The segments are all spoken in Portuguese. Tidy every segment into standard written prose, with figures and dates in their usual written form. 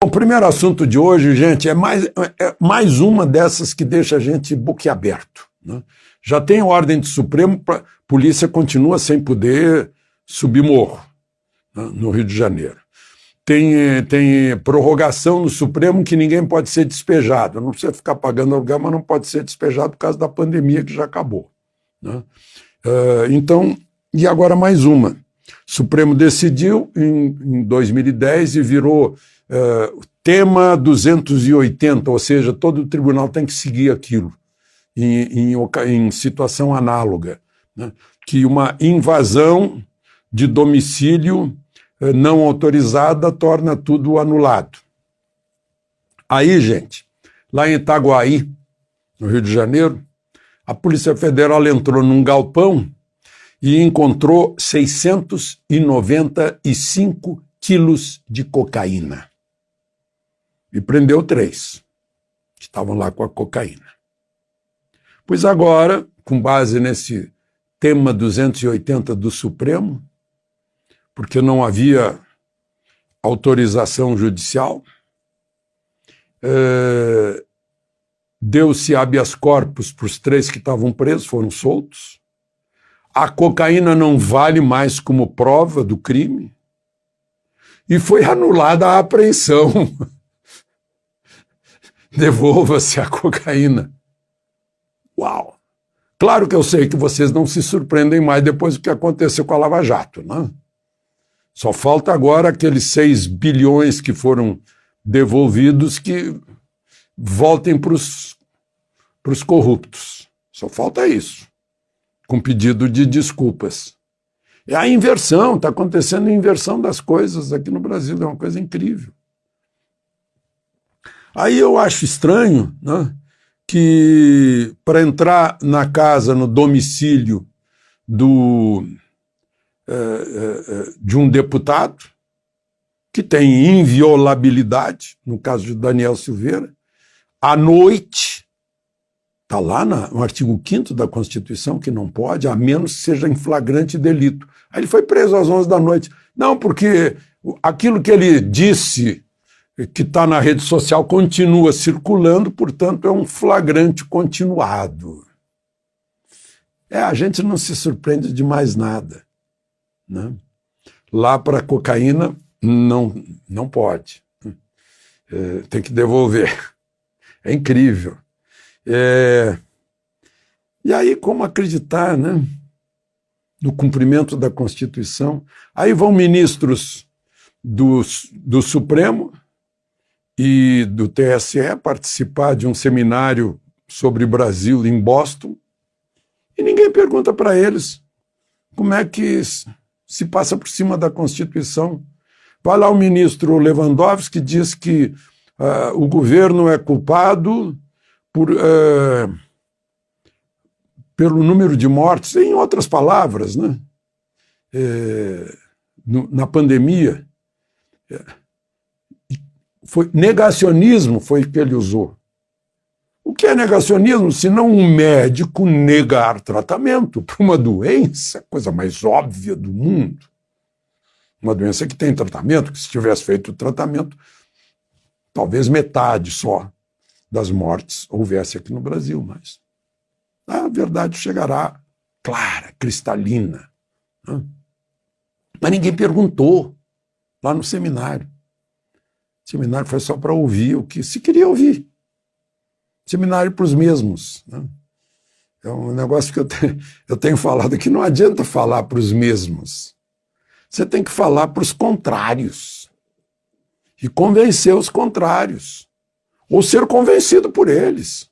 O primeiro assunto de hoje, gente, é mais uma dessas que deixa a gente boquiaberto, né? Já tem ordem do Supremo, a polícia continua sem poder subir morro, né, no Rio de Janeiro. Tem prorrogação no Supremo que ninguém pode ser despejado. Não precisa ficar pagando aluguel, mas não pode ser despejado por causa da pandemia que já acabou, né? Então, e agora mais uma. O Supremo decidiu em 2010 e virou tema 280, ou seja, todo tribunal tem que seguir aquilo em situação análoga, né? Que uma invasão de domicílio não autorizada torna tudo anulado. Aí, gente, lá em Itaguaí, no Rio de Janeiro, a Polícia Federal entrou num galpão e encontrou 695 quilos de cocaína. E prendeu 3 que estavam lá com a cocaína. Pois agora, com base nesse tema 280 do Supremo, porque não havia autorização judicial, deu-se habeas corpus para os 3 que estavam presos, foram soltos. A cocaína não vale mais como prova do crime e foi anulada a apreensão. Devolva-se a cocaína. Uau! Claro que eu sei que vocês não se surpreendem mais depois do que aconteceu com a Lava Jato, né? Só falta agora aqueles 6 bilhões que foram devolvidos que voltem para os corruptos. Só falta isso, com pedido de desculpas. É a inversão, está acontecendo a inversão das coisas aqui no Brasil, é uma coisa incrível. Aí eu acho estranho, né, que para entrar na casa, no domicílio de um deputado que tem inviolabilidade, no caso de Daniel Silveira, à noite, está lá no artigo 5º da Constituição, que não pode, a menos que seja em flagrante delito. Aí ele foi preso às 11 da noite. Não, porque aquilo que ele disse, que está na rede social, continua circulando, portanto é um flagrante continuado. A gente não se surpreende de mais nada, né? Lá para cocaína não pode. Tem que devolver. É incrível. E aí, como acreditar, né, no cumprimento da Constituição? Aí vão ministros do Supremo e do TSE participar de um seminário sobre Brasil em Boston e ninguém pergunta para eles como é que se passa por cima da Constituição. Vai lá o ministro Lewandowski, que diz que o governo é culpado pelo número de mortes, em outras palavras, né? Na pandemia. Negacionismo foi o que ele usou. O que é negacionismo, se não um médico negar tratamento para uma doença, coisa mais óbvia do mundo? Uma doença que tem tratamento, que se tivesse feito o tratamento, talvez metade só das mortes houvesse aqui no Brasil, mas a verdade chegará clara, cristalina, né? Mas ninguém perguntou lá no seminário. O seminário foi só para ouvir o que se queria ouvir. Seminário para os mesmos, né? É um negócio que eu tenho falado que não adianta falar para os mesmos. Você tem que falar para os contrários e convencer os contrários, ou ser convencido por eles.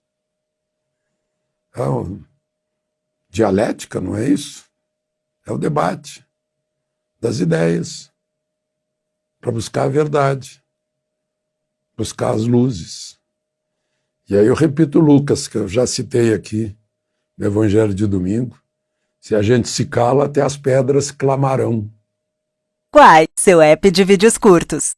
Dialética, não é isso? É o debate das ideias para buscar a verdade, buscar as luzes. E aí eu repito Lucas, que eu já citei aqui no Evangelho de domingo: se a gente se cala, até as pedras clamarão. Quai, seu app de vídeos curtos.